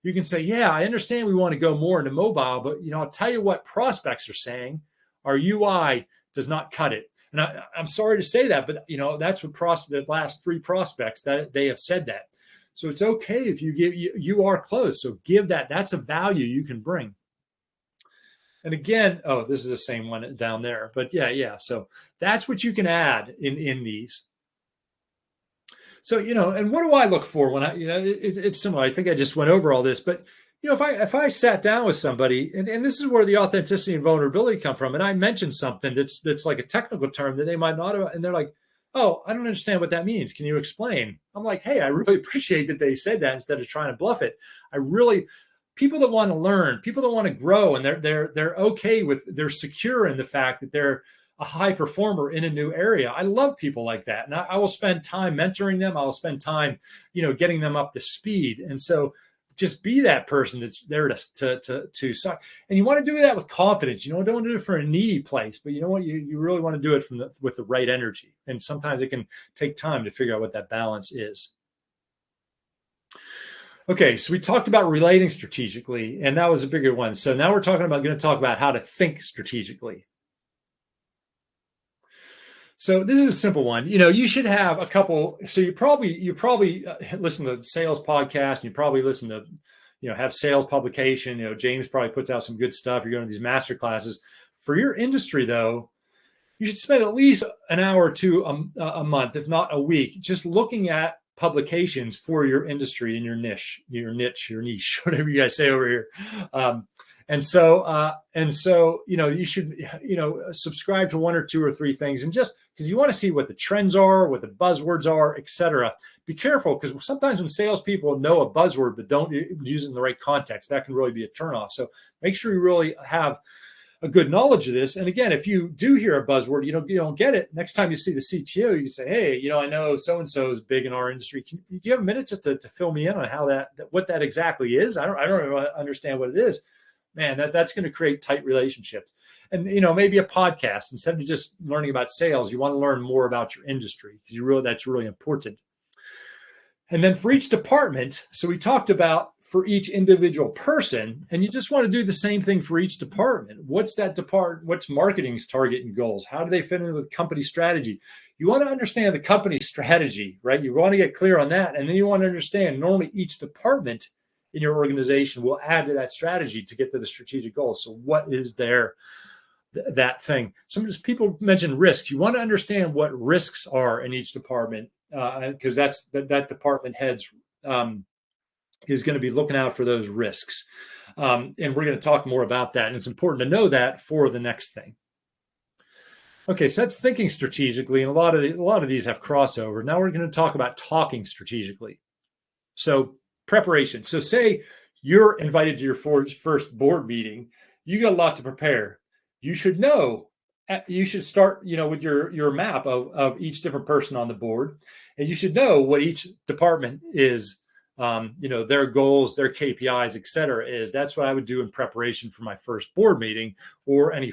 You can say, yeah, I understand we want to go more into mobile, but I'll tell you what prospects are saying. Our UI does not cut it. And I'm sorry to say that, but that's what the last 3 prospects that they have said that. So it's okay if you are close. So give that. That's a value you can bring. And again, oh, this is the same one down there, but yeah. So that's what you can add in these. So, and what do I look for when it's similar. I think I just went over all this, but if I sat down with somebody, and this is where the authenticity and vulnerability come from, and I mentioned something that's like a technical term that they might not have, and they're like, oh, I don't understand what that means. Can you explain? I'm like, hey, I really appreciate that they said that instead of trying to bluff it. People that want to learn, people that want to grow, and they're okay with, they're secure in the fact that they're a high performer in a new area. I love people like that, and I will spend time mentoring them. I will spend time, getting them up to speed. And so, just be that person that's there to suck. And you want to do that with confidence. Don't want to do it for a needy place, but you know what? You really want to do it with the right energy. And sometimes it can take time to figure out what that balance is. Okay, so we talked about relating strategically, and that was a bigger one. So now we're going to talk about how to think strategically. So this is a simple one. You should have a couple. So you probably listen to sales podcasts. And you probably listen to, have sales publication. James probably puts out some good stuff. You're going to these masterclasses. For your industry, though, you should spend at least an hour or two a month, if not a week, just looking at publications for your industry and your niche, whatever you guys say over here. And so, you should, subscribe to 1 or 2 or 3 things, and just because you want to see what the trends are, what the buzzwords are, etc. Be careful, because sometimes when salespeople know a buzzword but don't use it in the right context, that can really be a turnoff. So make sure you really have a good knowledge of this. And again, if you do hear a buzzword, you don't get it, next time you see the CTO, you can say, hey, I know so-and-so is big in our industry. Do you have a minute just to fill me in on how what that exactly is? I don't really understand what it is. Man, that's going to create tight relationships. And, maybe a podcast, instead of just learning about sales, you want to learn more about your industry, because that's really important. And then for each department, so we talked about for each individual person, and you just want to do the same thing for each department. What's marketing's target and goals? How do they fit into the company strategy? You want to understand the company strategy, right? You want to get clear on that. And then you want to understand, normally each department in your organization will add to that strategy to get to the strategic goals. So what is that thing? Some people mention risks. You want to understand what risks are in each department, because that department heads is going to be looking out for those risks. And we're going to talk more about that. And it's important to know that for the next thing. Okay, so that's thinking strategically, and a lot of these have crossover. Now we're going to talk about talking strategically. So preparation. So say you're invited to your first board meeting, you got a lot to prepare. You should start, with your map of each different person on the board, and you should know what each department is, their goals, their KPIs, et cetera, is. That's what I would do in preparation for my first board meeting, or any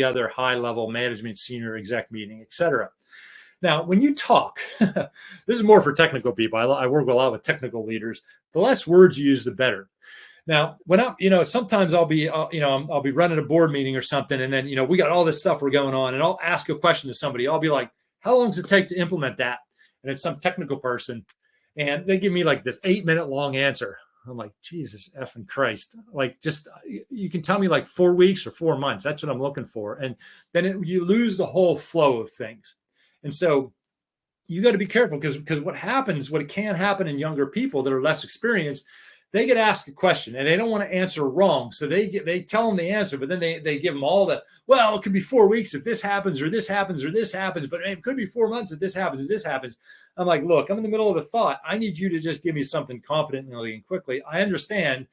other high level management, senior exec meeting, et cetera. Now, when you talk, this is more for technical people. I work a lot with technical leaders. The less words you use, the better. Now, when sometimes I'll be running a board meeting or something, and then, we got all this stuff we're going on, and I'll ask a question to somebody. I'll be like, how long does it take to implement that? And it's some technical person, and they give me like this 8-minute long answer. I'm like, Jesus effing Christ. Like, just, you can tell me like 4 weeks or 4 months. That's what I'm looking for. And then you lose the whole flow of things. And so you got to be careful, because what can happen in younger people that are less experienced, they get asked a question and they don't want to answer wrong. So they tell them the answer, but then they give them all the, well, it could be 4 weeks if this happens or this happens or this happens, but it could be 4 months if this happens, if this happens. I'm like, look, I'm in the middle of a thought. I need you to just give me something confidently and quickly. I understand,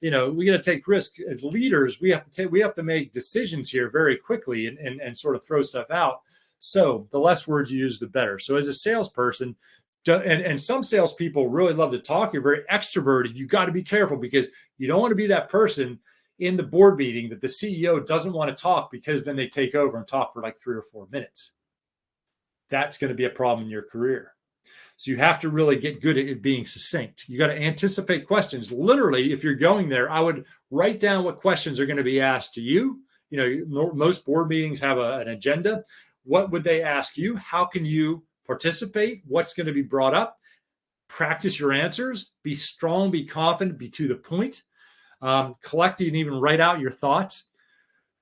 we got to take risk as leaders. We have to make decisions here very quickly and sort of throw stuff out. So the less words you use, the better. So as a salesperson, and some salespeople really love to talk. You're very extroverted. You got to be careful because you don't want to be that person in the board meeting that the CEO doesn't want to talk because then they take over and talk for like 3 or 4 minutes. That's going to be a problem in your career. So you have to really get good at being succinct. You got to anticipate questions. Literally, if you're going there, I would write down what questions are going to be asked to you. Most board meetings have an agenda. What would they ask you? How can you participate? What's going to be brought up? Practice your answers. Be strong, be confident, be to the point. Collect and even write out your thoughts.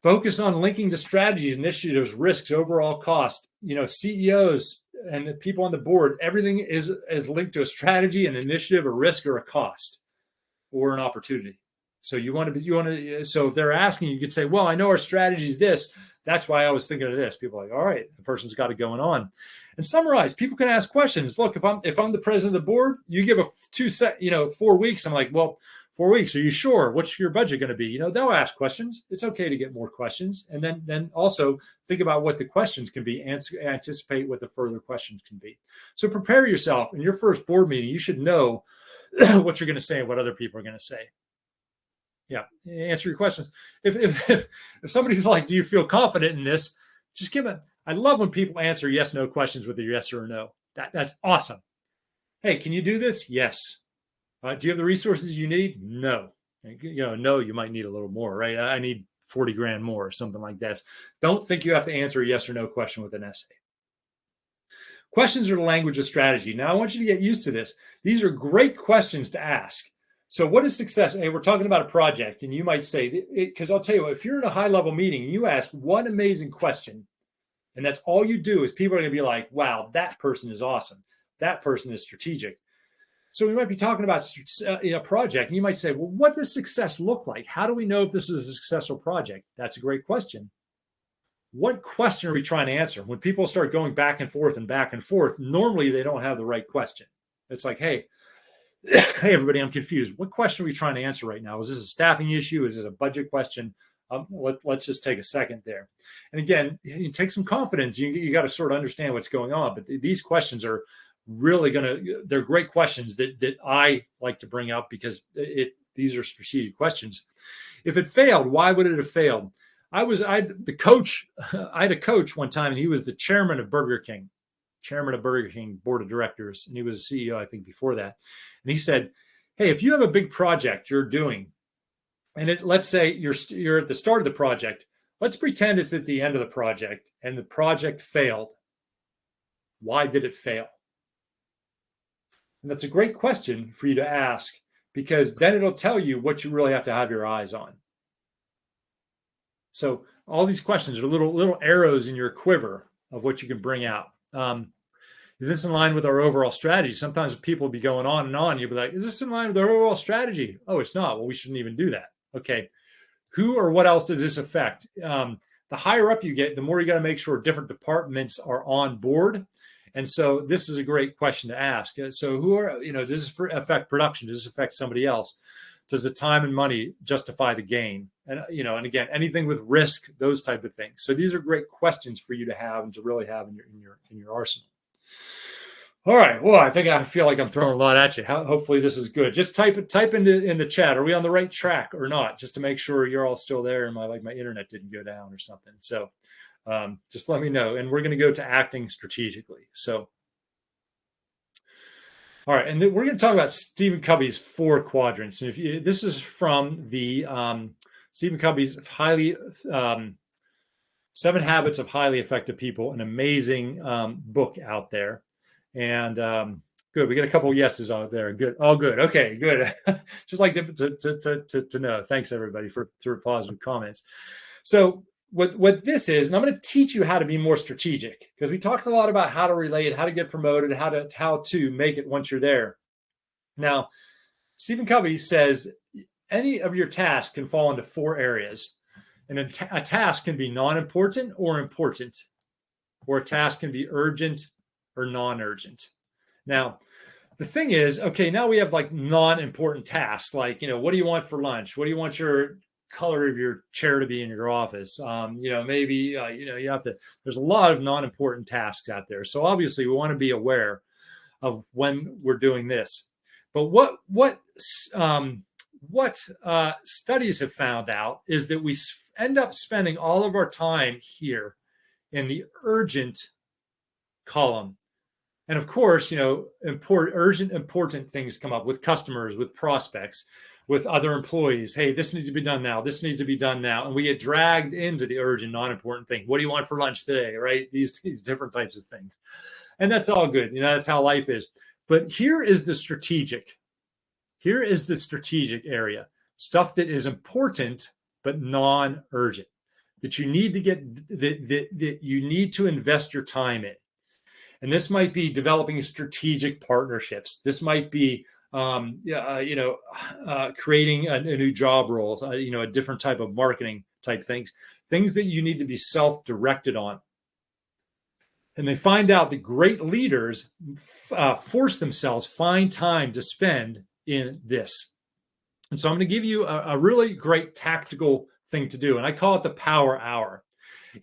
Focus on linking to strategies, initiatives, risks, overall cost. CEOs and the people on the board, everything is linked to a strategy, an initiative, a risk, or a cost, or an opportunity. So so if they're asking, you could say, well, I know our strategy is this. That's why I was thinking of this. People are like, all right, the person's got it going on. And summarize. People can ask questions. Look, if I'm the president of the board, you give a 4 weeks. I'm like, well, 4 weeks. Are you sure? What's your budget going to be? They'll ask questions. It's okay to get more questions. And then also think about what the questions can be, anticipate what the further questions can be. So prepare yourself. In your first board meeting, you should know what you're going to say and what other people are going to say. Yeah, answer your questions. If somebody's like, do you feel confident in this? Just give it. I love when people answer yes, no questions with a yes or a no. That's awesome. Hey, can you do this? Yes. Do you have the resources you need? No. No, you might need a little more, right? I need 40 grand more or something like that. Don't think you have to answer a yes or no question with an essay. Questions are the language of strategy. Now, I want you to get used to this. These are great questions to ask. So what is success? Hey, we're talking about a project, and you might say, because I'll tell you, if you're in a high-level meeting and you ask one amazing question, and that's all you do, is people are going to be like, wow, that person is awesome. That person is strategic. So we might be talking about a project, and you might say, well, what does success look like? How do we know if this is a successful project? That's a great question. What question are we trying to answer? When people start going back and forth, normally they don't have the right question. It's like, hey, everybody, I'm confused. What question are we trying to answer right now? Is this a staffing issue? Is this a budget question? Let's just take a second there. And again, you take some confidence. You got to sort of understand what's going on. But these questions are really they're great questions that I like to bring up because these are strategic questions. If it failed, why would it have failed? I had a coach one time, and he was the chairman of Burger King board of directors. And he was a CEO, I think, before that. And he said, hey, if you have a big project you're doing, and let's say you're at the start of the project, let's pretend it's at the end of the project and the project failed. Why did it fail? And that's a great question for you to ask, because then it'll tell you what you really have to have your eyes on. So all these questions are little arrows in your quiver of what you can bring out. Is this in line with our overall strategy? Sometimes people will be going on and on. You'll be like, is this in line with our overall strategy? Oh, it's not. Well, we shouldn't even do that. Okay. Who or what else does this affect? The higher up you get, the more you got to make sure different departments are on board. And so this is a great question to ask. So does this affect production? Does this affect somebody else? Does the time and money justify the gain? And, and again, anything with risk, those type of things. So these are great questions for you to have and to really have in your arsenal. All right. Well, I feel like I'm throwing a lot at you. Hopefully this is good. Just type in the chat. Are we on the right track or not? Just to make sure you're all still there and my internet didn't go down or something. So just let me know. And we're going to go to acting strategically. So, all right. And we're going to talk about Stephen Covey's 4 quadrants. And this is from the Stephen Covey's 7 Habits of Highly Effective People, an amazing book out there. And good, we get a couple of yeses out there. Good, all good. Okay, good. Just like to know. Thanks everybody for positive comments. So what this is, and I'm going to teach you how to be more strategic, because we talked a lot about how to relate, how to get promoted, how to make it once you're there. Now, Stephen Covey says any of your tasks can fall into 4 areas. And a task can be non-important or important, or a task can be urgent or non-urgent. Now, the thing is, okay, now we have like non-important tasks, like, what do you want for lunch? What do you want your color of your chair to be in your office? Maybe, you have to, there's a lot of non-important tasks out there. So obviously we want to be aware of when we're doing this. But what studies have found out is that we end up spending all of our time here in the urgent column. And of course, urgent, important things come up with customers, with prospects, with other employees. Hey, this needs to be done now. This needs to be done now. And we get dragged into the urgent, non-important thing. What do you want for lunch today? Right? These different types of things. And that's all good. That's how life is. But here is the strategic. Here is the strategic area. Stuff that is important, but non-urgent, that you need to that you need to invest your time in. And this might be developing strategic partnerships. This might be, creating a new job role, a different type of marketing type things that you need to be self-directed on. And they find out that great leaders force themselves, find time to spend in this. And so I'm going to give you a really great tactical thing to do. And I call it the power hour.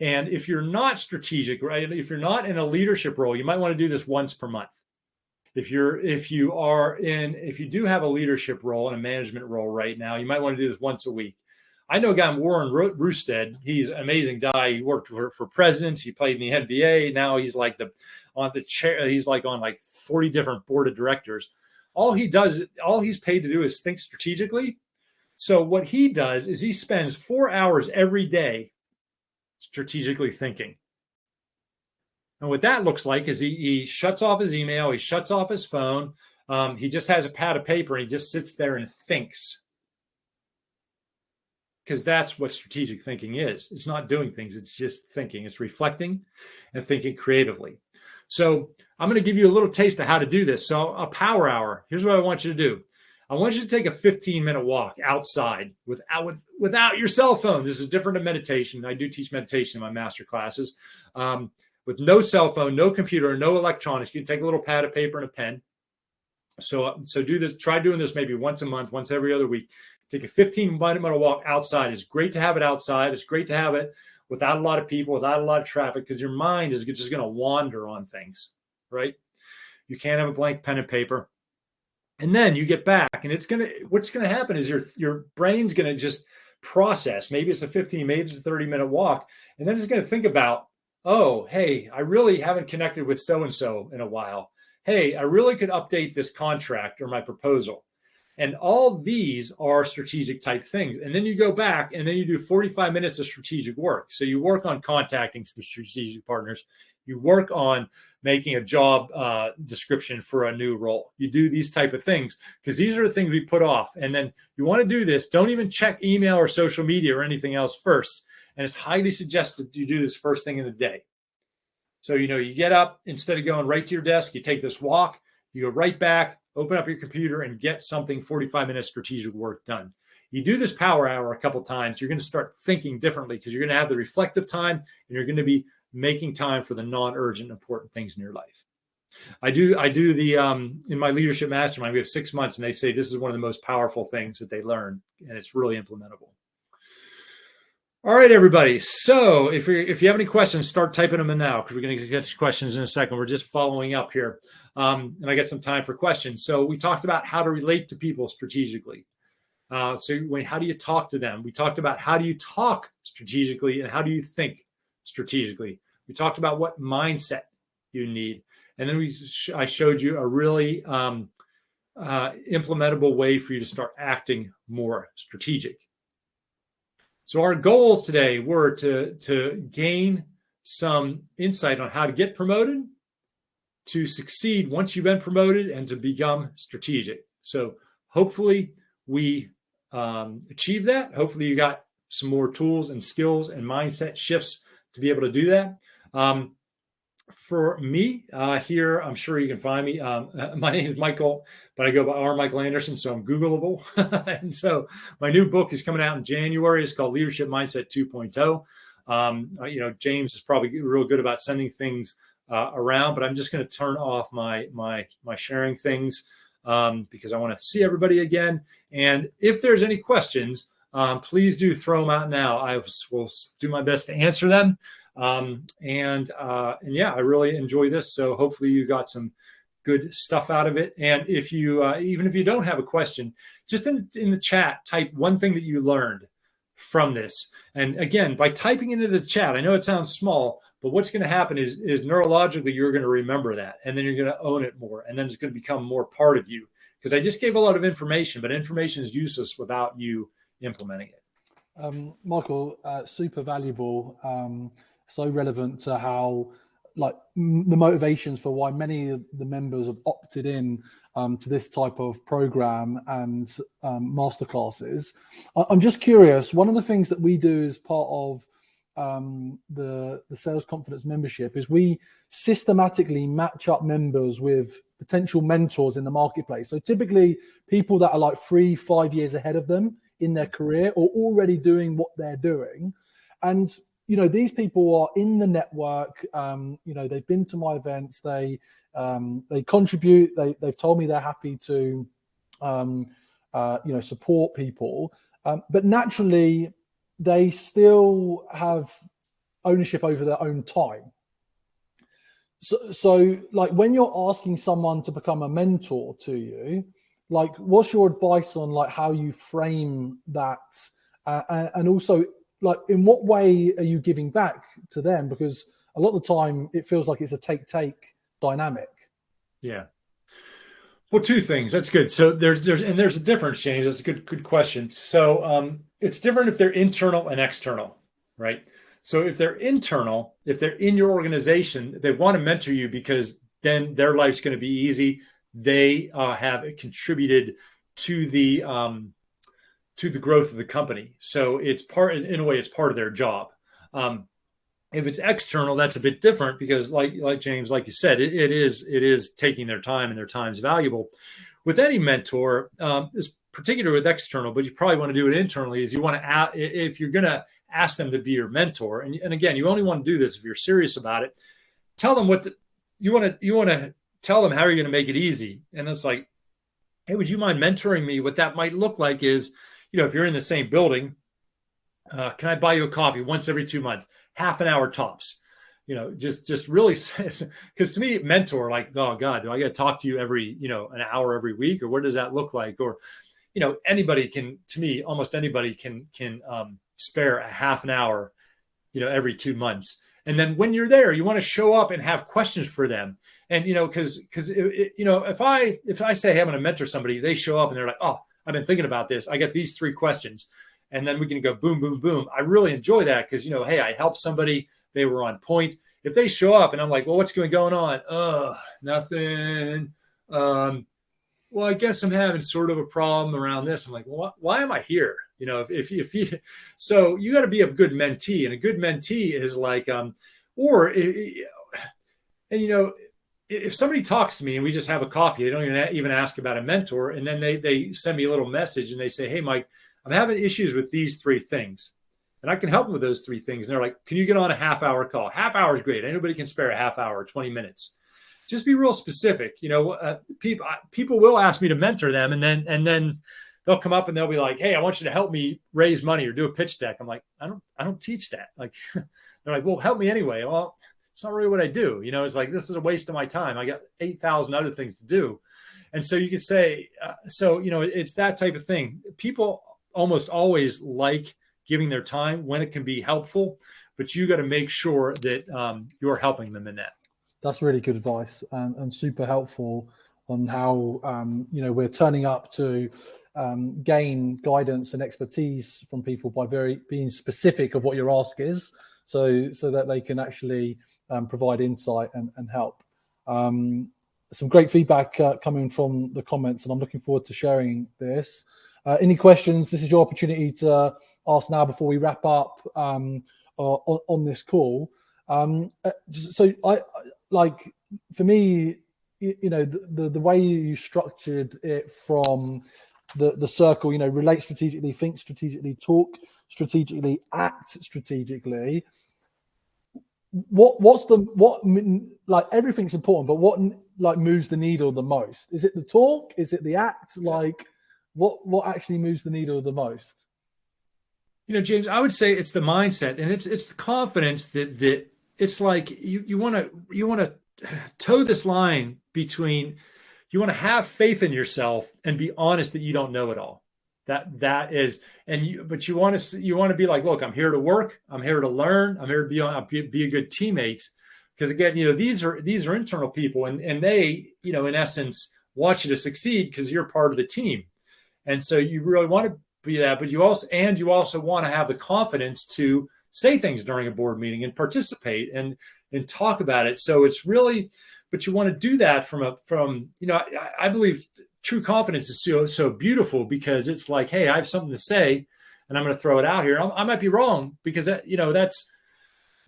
And if you're not strategic, right, if you're not in a leadership role, you might want to do this once per month. If you do have a leadership role and a management role right now, you might want to do this once a week. I know a guy, Warren Roosted. He's an amazing guy. He worked for presidents. He played in the NBA. Now he's like on the chair. He's like on like 40 different board of directors. All he's paid to do is think strategically. So what he does is he spends 4 hours every day strategically thinking. And what that looks like is he shuts off his email, he shuts off his phone, he just has a pad of paper and he just sits there and thinks. Because that's what strategic thinking is. It's not doing things, it's just thinking. It's reflecting and thinking creatively. So I'm going to give you a little taste of how to do this. So a power hour, here's what I want you to do. I want you to take a 15-minute walk outside without your cell phone. This is different than meditation. I do teach meditation in my master classes. With no cell phone, no computer, no electronics. You can take a little pad of paper and a pen. So do this. Try doing this maybe once a month, once every other week. Take a 15-minute walk outside. It's great to have it outside. It's great to have it without a lot of people, without a lot of traffic, because your mind is just going to wander on things, right? You can't have a blank pen and paper. And then you get back, and what's going to happen is your brain's going to just process. Maybe it's a 15, maybe it's a 30-minute walk, and then it's going to think about, oh, hey, I really haven't connected with so-and-so in a while. Hey, I really could update this contract or my proposal. And all these are strategic type things. And then you go back and then you do 45 minutes of strategic work. So you work on contacting some strategic partners. You work on making a job description for a new role. You do these type of things because these are the things we put off. And then you want to do this. Don't even check email or social media or anything else first. And it's highly suggested you do this first thing in the day. So, you get up, instead of going right to your desk, you take this walk, you go right back, open up your computer and get something 45-minute strategic work done. You do this power hour a couple times, you're going to start thinking differently because you're going to have the reflective time and you're going to be making time for the non-urgent important things in your life. I do the in my leadership mastermind, we have 6 months and they say this is one of the most powerful things that they learn and it's really implementable. All right, everybody. So if you have any questions, start typing them in now because we're going to get to questions in a second. We're just following up here. And I got some time for questions. So we talked about how to relate to people strategically. How do you talk to them? We talked about how do you talk strategically and how do you think strategically. We talked about what mindset you need. And then I showed you a really implementable way for you to start acting more strategic. So our goals today were to gain some insight on how to get promoted, to succeed once you've been promoted, and to become strategic. So hopefully we achieved that. Hopefully you got some more tools and skills and mindset shifts to be able to do that. For me, here, I'm sure you can find me. My name is Michael, but I go by R. Michael Anderson, so I'm Googleable. And so my new book is coming out in January. It's called Leadership Mindset 2.0. James is probably real good about sending things around, but I'm just going to turn off my sharing things because I want to see everybody again. And if there's any questions, please do throw them out now. I will do my best to answer them. And yeah, I really enjoy this. So hopefully you got some good stuff out of it. And if you, even if you don't have a question, just in the chat, type one thing that you learned from this. And again, by typing into the chat, I know it sounds small, but what's going to happen is neurologically, you're going to remember that, and then you're going to own it more. And then it's going to become more part of you, because I just gave a lot of information, but information is useless without you implementing it. Michael, super valuable. So relevant to how, like, the motivations for why many of the members have opted in to this type of program and masterclasses. I'm just curious, one of the things that we do as part of the Sales Confidence membership is we systematically match up members with potential mentors in the marketplace. So typically people that are like 3-5 years ahead of them in their career or already doing what they're doing. And these people are in the network. They've been to my events. They contribute. They've told me they're happy to, support people. But naturally, they still have ownership over their own time. So, like, when you're asking someone to become a mentor to you, like, what's your advice on like how you frame that, and also, like, in what way are you giving back to them? Because a lot of the time it feels like it's a take dynamic. Yeah. Well, two things. That's good. So there's a difference, James. That's a good question. So it's different if they're internal and external, right? So if they're internal, if they're in your organization, they want to mentor you because then their life's going to be easy. They have contributed to the growth of the company. So it's in a way, it's part of their job. If it's external, that's a bit different because like James, like you said, it is taking their time, and their time is valuable. With any mentor, it's particular with external, but you probably want to do it internally, is you want to, if you're going to ask them to be your mentor, and again, you only want to do this if you're serious about it, tell them you want to tell them how you're going to make it easy. And it's like, hey, would you mind mentoring me? What that might look like is, if you're in the same building, can I buy you a coffee once every 2 months, half an hour tops? Just really, because to me, mentor, like, oh God, do I got to talk to you every, an hour every week, or what does that look like? Or, anybody can, to me, almost anybody can spare a half an hour, every 2 months. And then when you're there, you want to show up and have questions for them. And, because if I say, hey, I'm going to mentor somebody, they show up and they're like, oh, I've been thinking about this. I got these 3 questions. And then we can go boom, boom, boom. I really enjoy that because, hey, I helped somebody. They were on point. If they show up and I'm like, well, what's going on? Nothing. Well, I guess I'm having sort of a problem around this. I'm like, well, why am I here? If you, so you got to be a good mentee, and a good mentee is like, if somebody talks to me and we just have a coffee, they don't even ask about a mentor. And then they send me a little message and they say, hey, Mike, I'm having issues with these 3 things. And I can help them with those 3 things. And they're like, can you get on a half-hour call? Half hour is great. Anybody can spare a half hour, 20 minutes. Just be real specific. People will ask me to mentor them, and then they'll come up and they'll be like, hey, I want you to help me raise money or do a pitch deck. I'm like, I don't teach that. Like, they're like, well, help me anyway. Well, it's not really what I do. It's like, this is a waste of my time. I got 8,000 other things to do. And so you could say, it's that type of thing. People almost always like giving their time when it can be helpful, but you got to make sure that you're helping them in that. That's really good advice and super helpful on how, we're turning up to gain guidance and expertise from people by being specific of what your ask is, so that they can actually provide insight and help. Some great feedback coming from the comments, and I'm looking forward to sharing this. Any questions? This is your opportunity to ask now before we wrap up on this call. So like, for me, the way you structured it from the circle, relate strategically, think strategically, talk strategically, act strategically. Like, everything's important, but what like moves the needle the most? Is it the talk? Is it the act? Like, what actually moves the needle the most? James, I would say it's the mindset, and it's the confidence that it's like you want to toe this line between, you want to have faith in yourself and be honest that you don't know it all. That is, but you want to be like, look, I'm here to work, I'm here to learn, I'm here to be a good teammate. Because again, these are internal people, and they, in essence, want you to succeed because you're part of the team. And so you really want to be that, but you also want to have the confidence to say things during a board meeting and participate and talk about it. So it's really, but you want to do that I believe true confidence is so beautiful, because it's like, hey, I have something to say and I'm going to throw it out here. I might be wrong, because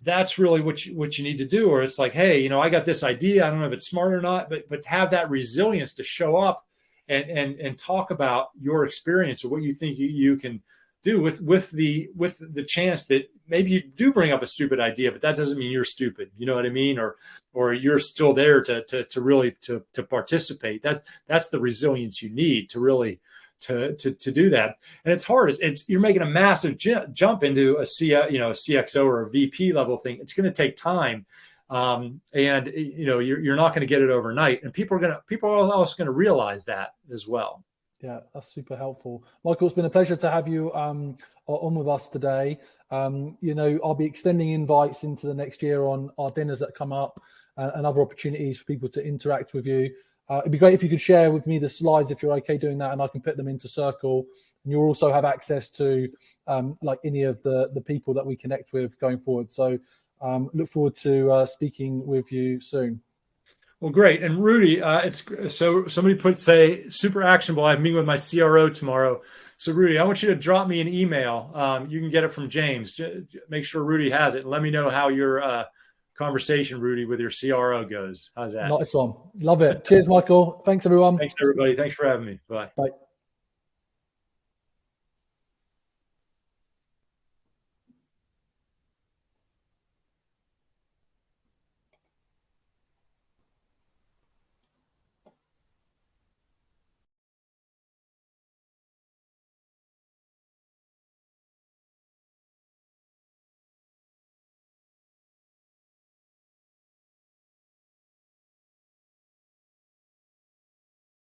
that's really what you need to do. Or it's like, hey, I got this idea. I don't know if it's smart or not, but have that resilience to show up and talk about your experience or what you think you can do with the chance that maybe you do bring up a stupid idea, but that doesn't mean you're stupid. You know what I mean? Or you're still there to really participate. That's the resilience you need to really to do that. And it's hard. You're making a massive jump into a CXO or a VP level thing. It's going to take time. And you're not going to get it overnight, and people are also going to realize that as well. Yeah, that's super helpful, Michael. It's been a pleasure to have you on with us today. I'll be extending invites into the next year on our dinners that come up, and other opportunities for people to interact with you. It'd be great if you could share with me the slides, if you're okay doing that, and I can put them into Circle. And you'll also have access to like any of the people that we connect with going forward. So look forward to speaking with you soon. Well, great. And Rudy, it's so somebody say super actionable. I have a meeting with my CRO tomorrow. So Rudy, I want you to drop me an email. You can get it from James. Make sure Rudy has it. And let me know how your conversation, Rudy, with your CRO goes. How's that? Nice one. Love it. Cheers, Michael. Thanks, everyone. Thanks, everybody. Thanks for having me. Bye. Bye.